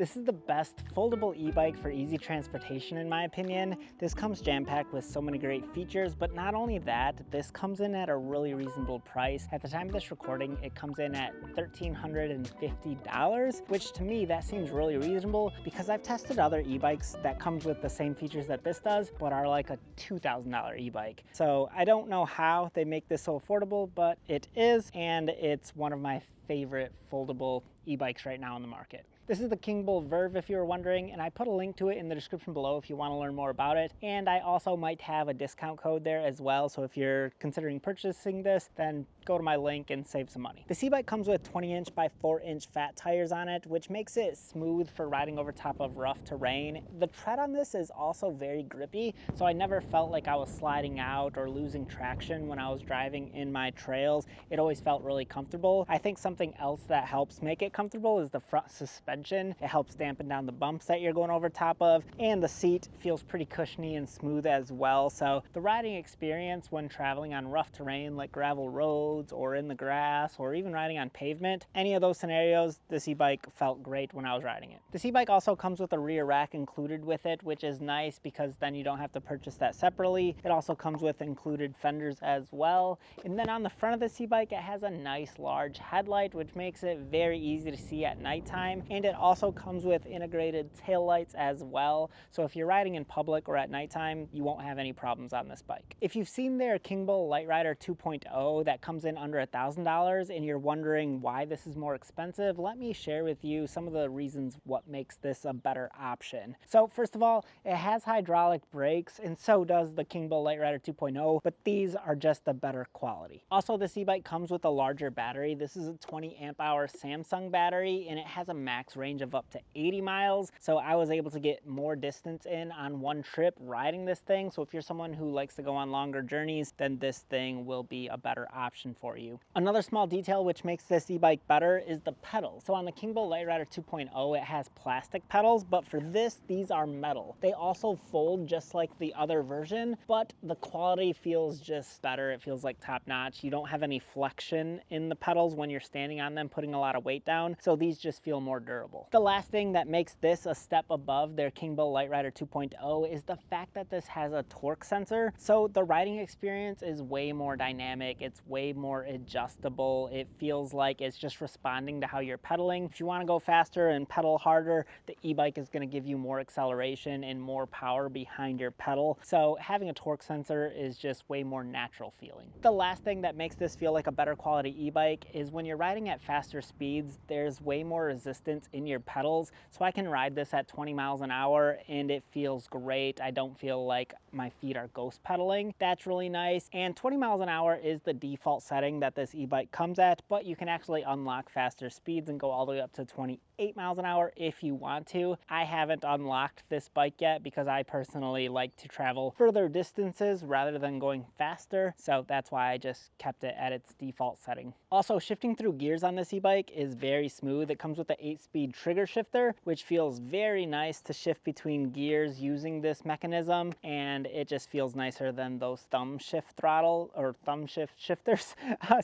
This is the best foldable e-bike for easy transportation in my opinion. This comes jam-packed with so many great features, but not only that, this comes in at a really reasonable price. At the time of this recording, it comes in at $1,350, which to me, that seems really reasonable because I've tested other e-bikes that comes with the same features that this does, but are like a $2,000 e-bike. So I don't know how they make this so affordable, but it is, and it's one of my favorite foldable e-bikes right now on the market. This is the Kingbull Verve if you were wondering, and I put a link to it in the description below if you want to learn more about it. And I also might have a discount code there as well, so if you're considering purchasing this, then go to my link and save some money. This e-bike comes with 20-inch by 4-inch fat tires on it, which makes it smooth for riding over top of rough terrain. The tread on this is also very grippy, so I never felt like I was sliding out or losing traction when I was driving in my trails. It always felt really comfortable. I think something else that helps make it comfortable is the front suspension. It helps dampen down the bumps that you're going over top of, and the seat feels pretty cushiony and smooth as well. So the riding experience when traveling on rough terrain like gravel roads or in the grass or even riding on pavement, any of those scenarios, this e-bike felt great when I was riding it. This e-bike also comes with a rear rack included with it, which is nice because then you don't have to purchase that separately. It also comes with included fenders as well. And then on the front of this e-bike, it has a nice large headlight, which makes it very easy to see at nighttime. And it also comes with integrated taillights as well. So if you're riding in public or at nighttime, you won't have any problems on this bike. If you've seen their Kingbull Light Rider 2.0 that comes in under $1,000 and you're wondering why this is more expensive, let me share with you some of the reasons what makes this a better option. So first of all, it has hydraulic brakes, and so does the Kingbull Light Rider 2.0, but these are just a better quality. Also, this e-bike comes with a larger battery. This is a 20 amp hour Samsung battery, and it has a max range of up to 80 miles. So I was able to get more distance in on one trip riding this thing. So if you're someone who likes to go on longer journeys, then this thing will be a better option for you. Another small detail which makes this e-bike better is the pedals. So on the Kingbull Light Rider 2.0, it has plastic pedals, but for this, these are metal. They also fold just like the other version, but the quality feels just better. It feels like top notch. You don't have any flexion in the pedals when you're standing on them, putting a lot of weight down. So these just feel more durable. The last thing that makes this a step above their Kingbull Light Rider 2.0 is the fact that this has a torque sensor. So the riding experience is way more dynamic. It's way more adjustable. It feels like it's just responding to how you're pedaling. If you want to go faster and pedal harder, the e-bike is going to give you more acceleration and more power behind your pedal. So having a torque sensor is just way more natural feeling. The last thing that makes this feel like a better quality e-bike is when you're riding at faster speeds, there's way more resistance in your pedals. So I can ride this at 20 miles an hour and it feels great. I don't feel like my feet are ghost pedaling. That's really nice. And 20 miles an hour is the default setting that this e-bike comes at, but you can actually unlock faster speeds and go all the way up to 28 miles an hour if you want to. I haven't unlocked this bike yet because I personally like to travel further distances rather than going faster. So that's why I just kept it at its default setting. Also, shifting through gears on this e-bike is very smooth. It comes with the 8-speed trigger shifter, which feels very nice to shift between gears using this mechanism, and it just feels nicer than those thumb shift throttle or thumb shift shifters.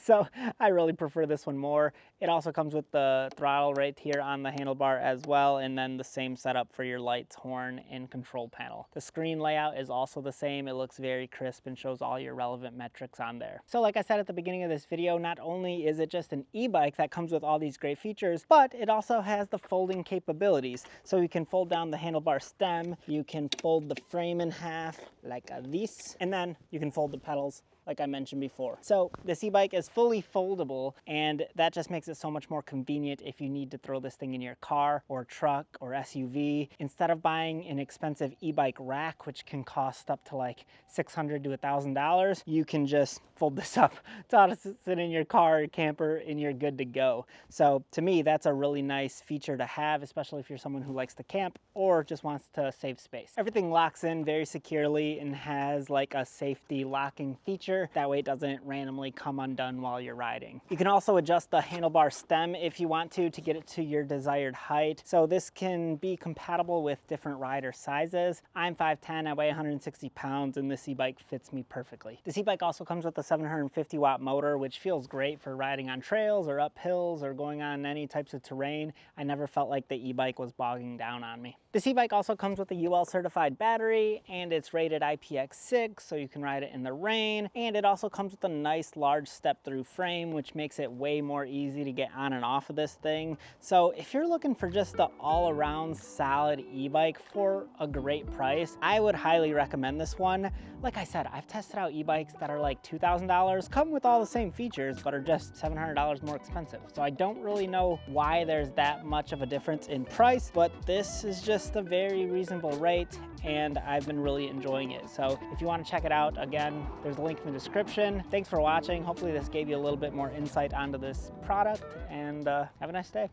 So I really prefer this one more. It also comes with the throttle right here on the handlebar as well, and then the same setup for your lights, horn, and control panel. The screen layout is also the same. It looks very crisp and shows all your relevant metrics on there. So like I said at the beginning of this video, not only is it just an e-bike that comes with all these great features, but it also has the folding capabilities. So you can fold down the handlebar stem, you can fold the frame in half like this, and then you can fold the pedals like I mentioned before. So this e-bike is fully foldable, and that just makes it so much more convenient if you need to throw this thing in your car or truck or SUV. Instead of buying an expensive e-bike rack, which can cost up to like $600 to $1,000, you can just fold this up, toss it in your car or camper, and you're good to go. So to me, that's a really nice feature to have, especially if you're someone who likes to camp or just wants to save space. Everything locks in very securely and has like a safety locking feature commuter. That way it doesn't randomly come undone while you're riding. You can also adjust the handlebar stem if you want to get it to your desired height. So this can be compatible with different rider sizes. I'm 5'10", I weigh 160 pounds, and this e-bike fits me perfectly. This e-bike also comes with a 750 watt motor, which feels great for riding on trails or up hills or going on any types of terrain. I never felt like the e-bike was bogging down on me. This e-bike also comes with a UL certified battery, and it's rated IPX6, so you can ride it in the rain. And it also comes with a nice large step through frame, which makes it way more easy to get on and off of this thing. So if you're looking for just the all-around solid e-bike for a great price, I would highly recommend this one. Like I said, I've tested out e-bikes that are like $2,000, come with all the same features, but are just $700 more expensive. So I don't really know why there's that much of a difference in price, but this is just a very reasonable rate, and I've been really enjoying it. So if you want to check it out, again, there's a link in the description. Thanks for watching. Hopefully this gave you a little bit more insight onto this product, and have a nice day.